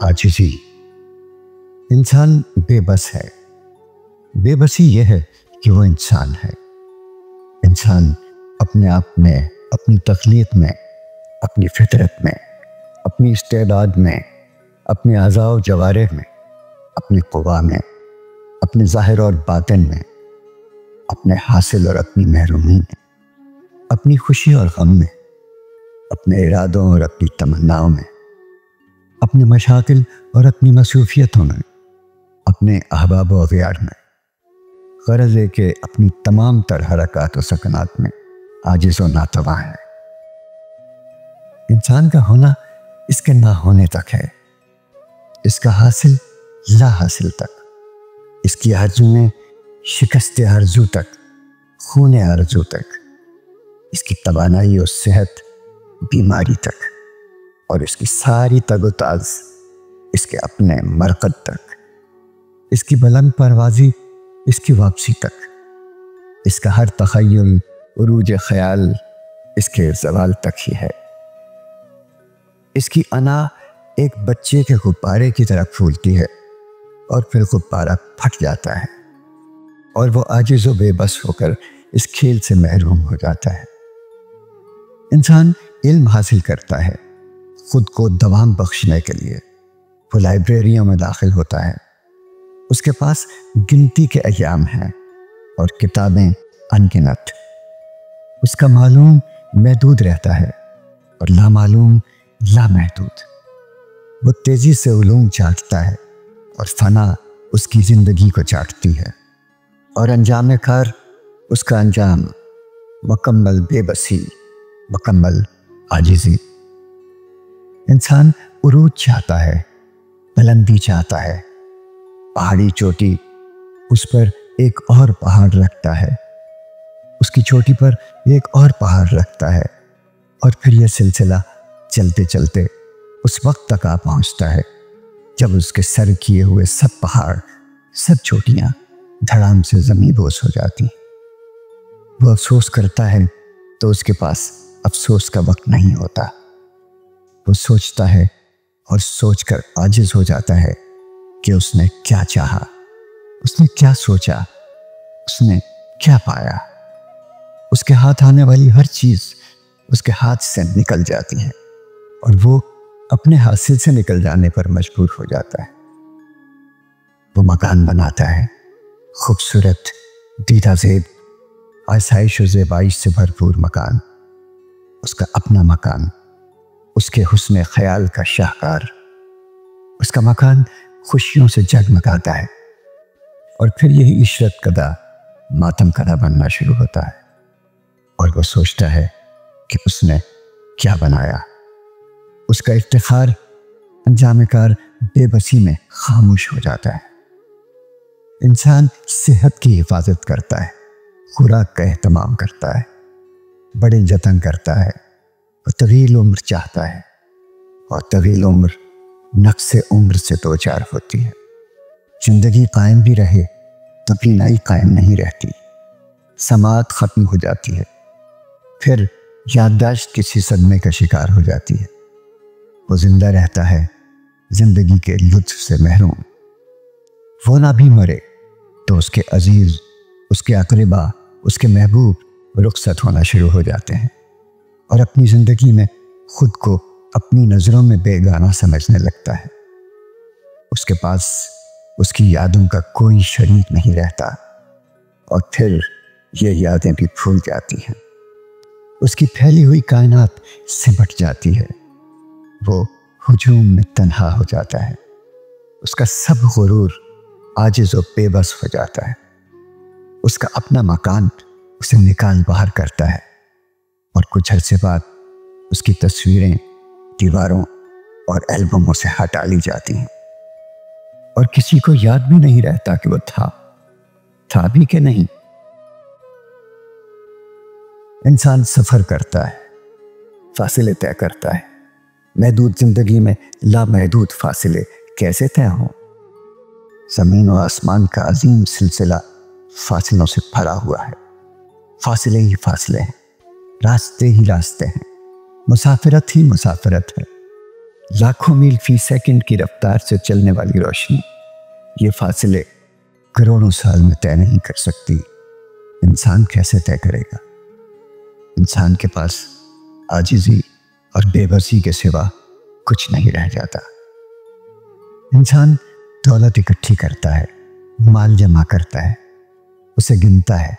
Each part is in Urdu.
عاجزی۔ انسان بے بس ہے۔ بے بسی یہ ہے کہ وہ انسان ہے۔ انسان اپنے آپ میں، اپنی تخلیق میں، اپنی فطرت میں، اپنی استعداد میں، اپنے اعضاء و جوارح میں، اپنی قوا میں، اپنے ظاہر اور باطن میں، اپنے حاصل اور اپنی محرومی میں، اپنی خوشی اور غم میں، اپنے ارادوں اور اپنی تمناؤں میں، اپنے مشاغل اور اپنی مصروفیتوں میں، اپنے احباب و اغیار میں، غرض ہے کہ اپنی تمام تر حرکات و سکنات میں عاجز و ناتواں ہے۔ انسان کا ہونا اس کے نہ ہونے تک ہے، اس کا حاصل لا حاصل تک، اس کی آرزوئیں شکست آرزو تک، خون آرزو تک، اس کی توانائی و صحت بیماری تک، اور اس کی ساری تگ و تاز اس کے اپنے مرقد تک، اس کی بلند پروازی اس کی واپسی تک، اس کا ہر تخیل عروج خیال اس کے زوال تک ہی ہے۔ اس کی انا ایک بچے کے غبارے کی طرح پھولتی ہے اور پھر غبارہ پھٹ جاتا ہے اور وہ عاجز و بے بس ہو کر اس کھیل سے محروم ہو جاتا ہے۔ انسان علم حاصل کرتا ہے خود کو دوام بخشنے کے لیے، وہ لائبریریوں میں داخل ہوتا ہے، اس کے پاس گنتی کے ایام ہیں اور کتابیں انگنت۔ اس کا معلوم محدود رہتا ہے اور لامعلوم لامحدود۔ وہ تیزی سے علوم چاٹتا ہے اور فنا اس کی زندگی کو چاٹتی ہے، اور انجام کار اس کا انجام مکمل بے بسی، مکمل عاجزی۔ انسان عروج چاہتا ہے، بلندی چاہتا ہے، پہاڑی چوٹی اس پر ایک اور پہاڑ رکھتا ہے، اس کی چوٹی پر ایک اور پہاڑ رکھتا ہے، اور پھر یہ سلسلہ چلتے چلتے اس وقت تک آ پہنچتا ہے جب اس کے سر کیے ہوئے سب پہاڑ، سب چوٹیاں دھڑام سے زمیں بوس ہو جاتی۔ وہ افسوس کرتا ہے تو اس کے پاس افسوس کا وقت نہیں ہوتا۔ وہ سوچتا ہے اور سوچ کر عاجز ہو جاتا ہے کہ اس نے کیا چاہا، اس نے کیا سوچا، اس نے کیا پایا۔ اس کے ہاتھ آنے والی ہر چیز اس کے ہاتھ سے نکل جاتی ہے اور وہ اپنے حاصل سے نکل جانے پر مجبور ہو جاتا ہے۔ وہ مکان بناتا ہے، خوبصورت، دیدہ زیب، آسائش و زیبائش سے بھرپور مکان، اس کا اپنا مکان، اس کے حسن خیال کا شاہکار۔ اس کا مکان خوشیوں سے جگمگاتا ہے، اور پھر یہی عشرت کدہ ماتم کدہ بننا شروع ہوتا ہے، اور وہ سوچتا ہے کہ اس نے کیا بنایا۔ اس کا افتخار انجام کار بے بسی میں خاموش ہو جاتا ہے۔ انسان صحت کی حفاظت کرتا ہے، خوراک کا اہتمام کرتا ہے، بڑے جتن کرتا ہے، اور طویل عمر چاہتا ہے، اور طویل عمر نقص عمر سے دوچار ہوتی ہے۔ زندگی قائم بھی رہے تو بینائی قائم نہیں رہتی، سماعت ختم ہو جاتی ہے، پھر یادداشت کسی صدمے کا شکار ہو جاتی ہے۔ وہ زندہ رہتا ہے زندگی کے لطف سے محروم۔ وہ نہ بھی مرے تو اس کے عزیز، اس کے اقربا، اس کے محبوب رخصت ہونا شروع ہو جاتے ہیں، اور اپنی زندگی میں خود کو اپنی نظروں میں بیگانہ سمجھنے لگتا ہے۔ اس کے پاس اس کی یادوں کا کوئی شریک نہیں رہتا، اور پھر یہ یادیں بھی بھول جاتی ہیں۔ اس کی پھیلی ہوئی کائنات سمٹ جاتی ہے، وہ ہجوم میں تنہا ہو جاتا ہے، اس کا سب غرور عاجز و بے بس ہو جاتا ہے۔ اس کا اپنا مکان اسے نکال باہر کرتا ہے، اور کچھ عرصے بعد اس کی تصویریں دیواروں اور البموں سے ہٹا لی جاتی ہیں، اور کسی کو یاد بھی نہیں رہتا کہ وہ تھا بھی کہ نہیں۔ انسان سفر کرتا ہے، فاصلے طے کرتا ہے۔ محدود زندگی میں لامحدود فاصلے کیسے طے ہوں؟ زمین و آسمان کا عظیم سلسلہ فاصلوں سے بھرا ہوا ہے۔ فاصلے ہی فاصلے ہیں، راستے ہی راستے ہیں، مسافرت ہی مسافرت ہے۔ لاکھوں میل فی سیکنڈ کی رفتار سے چلنے والی روشنی یہ فاصلے کروڑوں سال میں طے نہیں کر سکتی۔ انسان کیسے طے کرے گا؟ انسان کے پاس عاجزی اور بے بسی کے سوا کچھ نہیں رہ جاتا۔ انسان دولت اکٹھی کرتا ہے، مال جمع کرتا ہے، اسے گنتا ہے،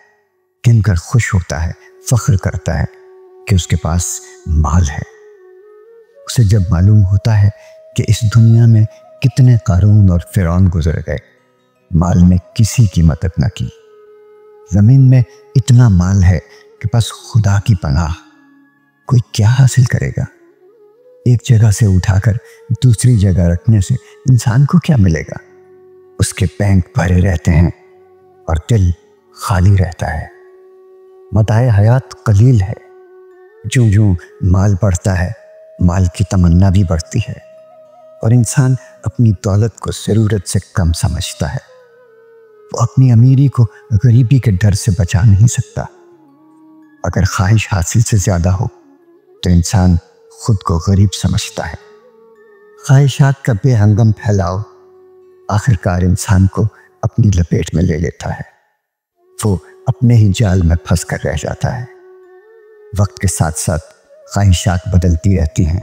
گن کر خوش ہوتا ہے، فخر کرتا ہے کہ اس کے پاس مال ہے۔ اسے جب معلوم ہوتا ہے کہ اس دنیا میں کتنے قارون اور فرعون گزر گئے، مال نے کسی کی مدد نہ کی۔ زمین میں اتنا مال ہے کہ بس خدا کی پناہ، کوئی کیا حاصل کرے گا؟ ایک جگہ سے اٹھا کر دوسری جگہ رکھنے سے انسان کو کیا ملے گا؟ اس کے بینک بھرے رہتے ہیں اور دل خالی رہتا ہے۔ متاع حیات قلیل ہے۔ جوں جوں مال بڑھتا ہے، مال کی تمنا بھی بڑھتی ہے، اور انسان اپنی دولت کو ضرورت سے کم سمجھتا ہے۔ وہ اپنی امیری کو غریبی کے ڈر سے بچا نہیں سکتا۔ اگر خواہش حاصل سے زیادہ ہو تو انسان خود کو غریب سمجھتا ہے۔ خواہشات کا بے ہنگم پھیلاؤ آخرکار انسان کو اپنی لپیٹ میں لے لیتا ہے۔ وہ اپنے ہی جال میں پھنس کر رہ جاتا ہے۔ وقت کے ساتھ ساتھ خواہشات بدلتی رہتی ہیں،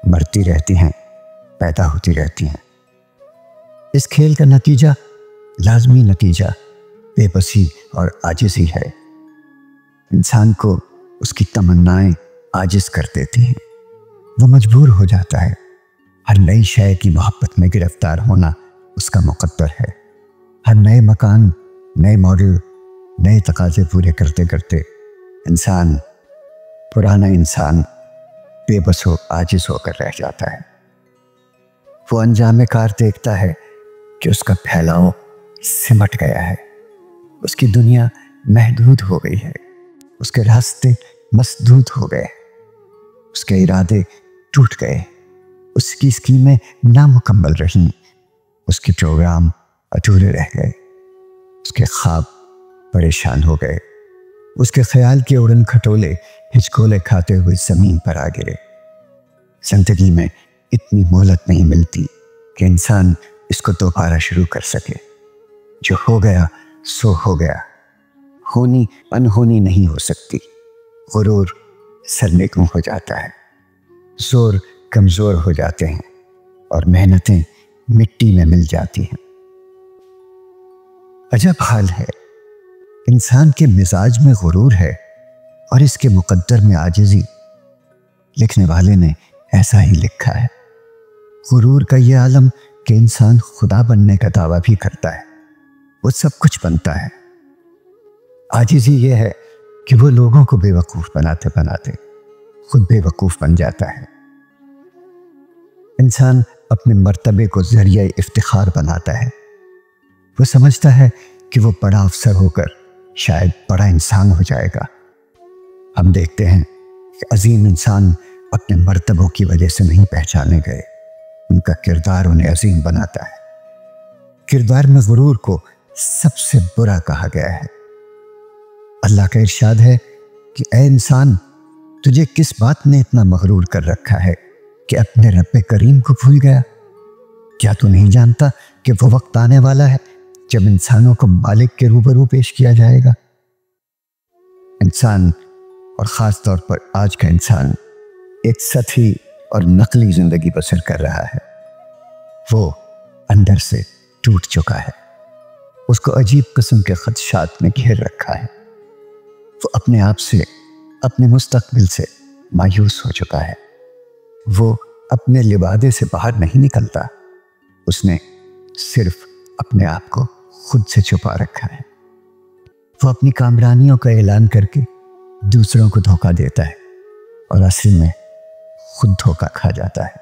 مرتی رہتی ہیں، پیدا ہوتی رہتی ہیں۔ اس کھیل کا نتیجہ، لازمی نتیجہ، بے بسی اور عاجزی ہے۔ انسان کو اس کی تمنائیں عاجز کر دیتی ہیں۔ وہ مجبور ہو جاتا ہے۔ ہر نئی شے کی محبت میں گرفتار ہونا اس کا مقدر ہے۔ ہر نئے مکان، نئے ماڈل، نئے تقاضے پورے کرتے کرتے پرانا انسان بے بس و عاجز ہو کر رہ جاتا ہے۔ وہ انجام کار دیکھتا ہے کہ اس کا پھیلاؤ سمٹ گیا ہے، اس کی دنیا محدود ہو گئی ہے، اس کے راستے مسدود ہو گئے، اس کے ارادے ٹوٹ گئے، اس کی اسکیمیں نامکمل رہیں، اس کے پروگرام ادھورے رہ گئے، اس کے خواب پریشان ہو گئے، اس کے خیال کے اڑن کھٹولے ہچکولے کھاتے ہوئے زمین پر آ گرے۔ زندگی میں اتنی مہلت نہیں ملتی کہ انسان اس کو دوبارہ شروع کر سکے۔ جو ہو گیا سو ہو گیا، ہونی انہونی نہیں ہو سکتی۔ غرور سرنگوں ہو جاتا ہے، زور کمزور ہو جاتے ہیں، اور محنتیں مٹی میں مل جاتی ہیں۔ عجب حال ہے، انسان کے مزاج میں غرور ہے اور اس کے مقدر میں عاجزی۔ لکھنے والے نے ایسا ہی لکھا ہے۔ غرور کا یہ عالم کہ انسان خدا بننے کا دعویٰ بھی کرتا ہے، وہ سب کچھ بنتا ہے۔ عاجزی یہ ہے کہ وہ لوگوں کو بے وقوف بناتے بناتے خود بے وقوف بن جاتا ہے۔ انسان اپنے مرتبے کو ذریعہ افتخار بناتا ہے۔ وہ سمجھتا ہے کہ وہ بڑا افسر ہو کر شاید بڑا انسان ہو جائے گا۔ ہم دیکھتے ہیں کہ عظیم انسان اپنے مرتبوں کی وجہ سے نہیں پہچانے گئے، ان کا کردار انہیں عظیم بناتا ہے۔ کردار میں غرور کو سب سے برا کہا گیا ہے۔ اللہ کا ارشاد ہے کہ اے انسان، تجھے کس بات نے اتنا مغرور کر رکھا ہے کہ اپنے رب کریم کو بھول گیا؟ کیا تو نہیں جانتا کہ وہ وقت آنے والا ہے جب انسانوں کو مالک کے روبرو پیش کیا جائے گا؟ انسان، اور خاص طور پر آج کا انسان، ایک سطحی اور نقلی زندگی بسر کر رہا ہے۔ وہ اندر سے ٹوٹ چکا ہے، اس کو عجیب قسم کے خدشات نے گھیر رکھا ہے۔ وہ اپنے آپ سے، اپنے مستقبل سے مایوس ہو چکا ہے۔ وہ اپنے لبادے سے باہر نہیں نکلتا، اس نے صرف اپنے آپ کو خود سے چھپا رکھا ہے۔ وہ اپنی کامرانیوں کا اعلان کر کے دوسروں کو دھوکہ دیتا ہے، اور اصل میں خود دھوکہ کھا جاتا ہے۔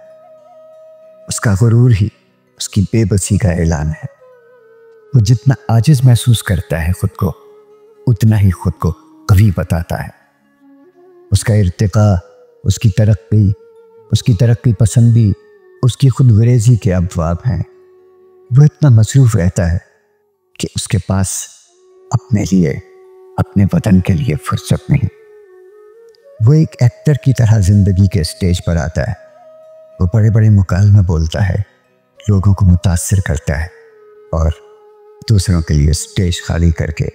اس کا غرور ہی اس کی بے بسی کا اعلان ہے۔ وہ جتنا عاجز محسوس کرتا ہے خود کو، اتنا ہی خود کو قوی بتاتا ہے۔ اس کا ارتقاء، اس کی ترقی پسندی، اس کی خود غریزی کے ابواب ہیں۔ وہ اتنا مصروف رہتا ہے کہ اس کے پاس اپنے لیے، اپنے وطن کے لیے فرصت نہیں۔ وہ ایک ایکٹر کی طرح زندگی کے اسٹیج پر آتا ہے وہ بڑے بڑے مکالمے بولتا ہے، لوگوں کو متاثر کرتا ہے اور دوسروں کے لیے اسٹیج خالی کر کے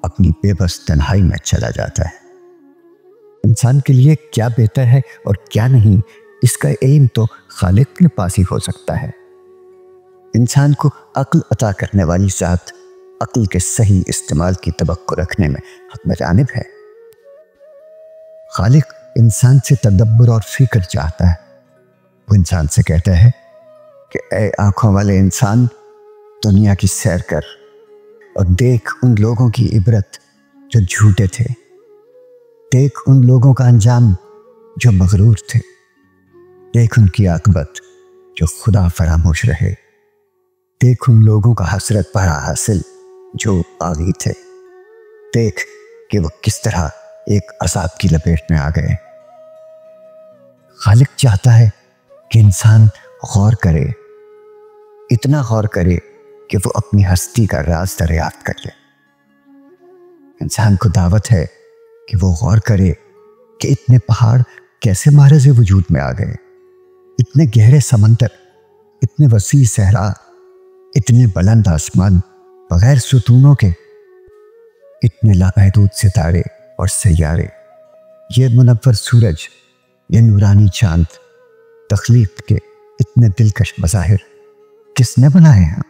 اپنی بے بس تنہائی میں چلا جاتا ہے۔ انسان کے لیے کیا بہتر ہے اور کیا نہیں، اس کا علم تو خالق کے پاس ہی ہو سکتا ہے۔ انسان کو عقل عطا کرنے والی ذات عقل کے صحیح استعمال کی توقع رکھنے میں حق جانب ہے۔ خالق انسان سے تدبر اور فکر چاہتا ہے۔ وہ انسان سے کہتا ہے کہ اے آنکھوں والے انسان، دنیا کی سیر کر اور دیکھ ان لوگوں کی عبرت جو جھوٹے تھے، دیکھ ان لوگوں کا انجام جو مغرور تھے، دیکھ ان کی عاقبت جو خدا فراموش رہے، دیکھ ان لوگوں کا حسرت بھرا حاصل جو باغی تھے، دیکھ کہ وہ کس طرح ایک عذاب کی لپیٹ میں آ گئے۔ خالق چاہتا ہے کہ انسان غور کرے، اتنا غور کرے کہ وہ اپنی ہستی کا راز دریافت کر لے۔ انسان کو دعوت ہے کہ وہ غور کرے کہ اتنے پہاڑ کیسے معرض وجود میں آ گئے، اتنے گہرے سمندر، اتنے وسیع صحرا، اتنے بلند آسمان بغیر ستونوں کے، اتنے لامحدود ستارے اور سیارے، یہ منور سورج، یہ نورانی چاند، تخلیق کے اتنے دلکش مظاہر کس نے بنائے ہیں؟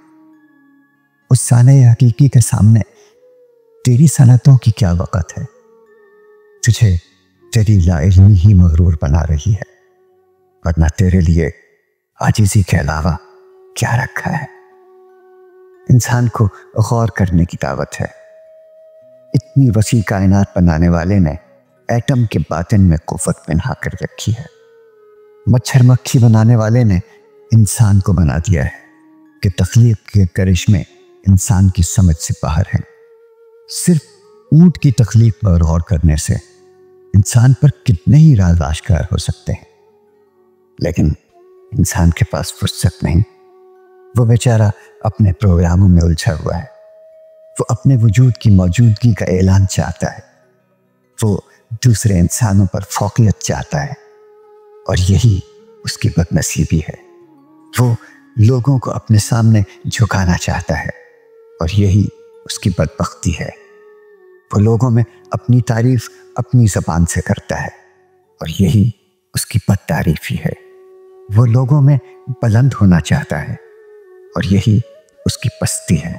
اس صانع حقیقی کے سامنے تیری صنعتوں کی کیا وقت ہے؟ تجھے تیری لا علمی ہی مغرور بنا رہی ہے، ورنہ تیرے لیے عاجزی کے علاوہ کیا رکھا ہے؟ انسان کو غور کرنے کی دعوت ہے۔ اتنی وسیع کائنات بنانے والے نے ایٹم کے باطن میں قوت پنہا کر رکھی ہے۔ مچھر مکھی بنانے والے نے انسان کو بنا دیا ہے کہ تخلیق کے کرشمے انسان کی سمجھ سے باہر ہیں۔ صرف اونٹ کی تخلیق پر غور کرنے سے انسان پر کتنے ہی راز آشکار ہو سکتے ہیں، لیکن انسان کے پاس فرصت نہیں۔ وہ بیچارہ اپنے پروگراموں میں الجھا ہوا ہے۔ وہ اپنے وجود کی موجودگی کا اعلان چاہتا ہے، وہ دوسرے انسانوں پر فوقیت چاہتا ہے، اور یہی اس کی بد نصیبی ہے۔ وہ لوگوں کو اپنے سامنے جھکانا چاہتا ہے، اور یہی اس کی بدبختی ہے۔ وہ لوگوں میں اپنی تعریف اپنی زبان سے کرتا ہے، اور یہی اس کی بد تعریفی ہے۔ وہ لوگوں میں بلند ہونا چاہتا ہے، اور یہی اس کی پستی ہے۔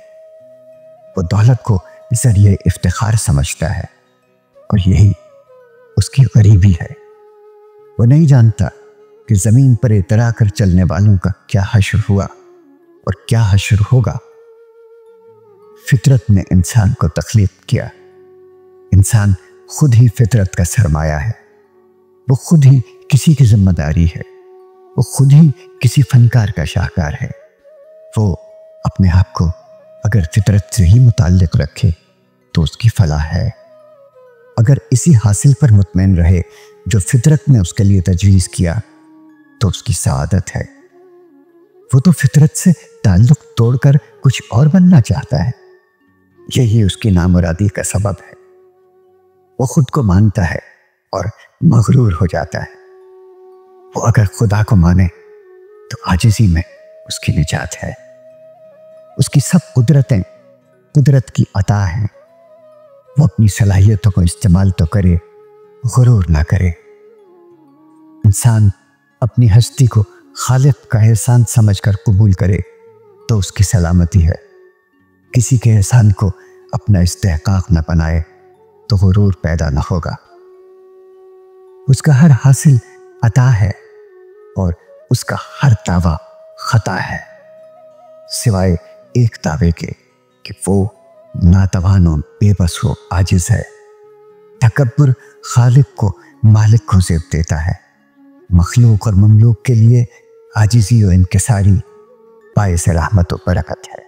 وہ دولت کو ذریعہ افتخار سمجھتا ہے، اور یہی اس کی غریبی ہے۔ وہ نہیں جانتا کہ زمین پر اترا کر چلنے والوں کا کیا حشر ہوا اور کیا حشر ہوگا۔ فطرت نے انسان کو تخلیق کیا۔ انسان خود ہی فطرت کا سرمایہ ہے۔ وہ خود ہی کسی کی ذمہ داری ہے۔ وہ خود ہی کسی فنکار کا شاہکار ہے۔ وہ اپنے آپ کو اگر فطرت سے ہی متعلق رکھے تو اس کی فلاح ہے۔ اگر اسی حاصل پر مطمئن رہے جو فطرت نے اس کے لیے تجویز کیا تو اس کی سعادت ہے۔ وہ تو فطرت سے تعلق توڑ کر کچھ اور بننا چاہتا ہے۔ یہی اس کی نامرادی کا سبب ہے۔ وہ خود کو مانتا ہے اور مغرور ہو جاتا ہے۔ وہ اگر خدا کو مانے تو عاجزی میں اس کی نجات ہے۔ اس کی سب قدرتیں قدرت کی عطا ہیں۔ وہ اپنی صلاحیتوں کو استعمال تو کرے، غرور نہ کرے۔ انسان اپنی ہستی کو خالق کا احسان سمجھ کر قبول کرے تو اس کی سلامتی ہے۔ کسی کے احسان کو اپنا استحقاق نہ بنائے تو غرور پیدا نہ ہوگا۔ اس کا ہر حاصل عطا ہے اور اس کا ہر دعویٰ خطا ہے، سوائے ایک دعوے کے کہ وہ ناتوان و بے بس و عاجز ہے۔ تکبر خالق کو مالک کو زیب دیتا ہے۔ مخلوق اور مملوک کے لیے عاجزی و انکساری باعث رحمت و برکت ہے۔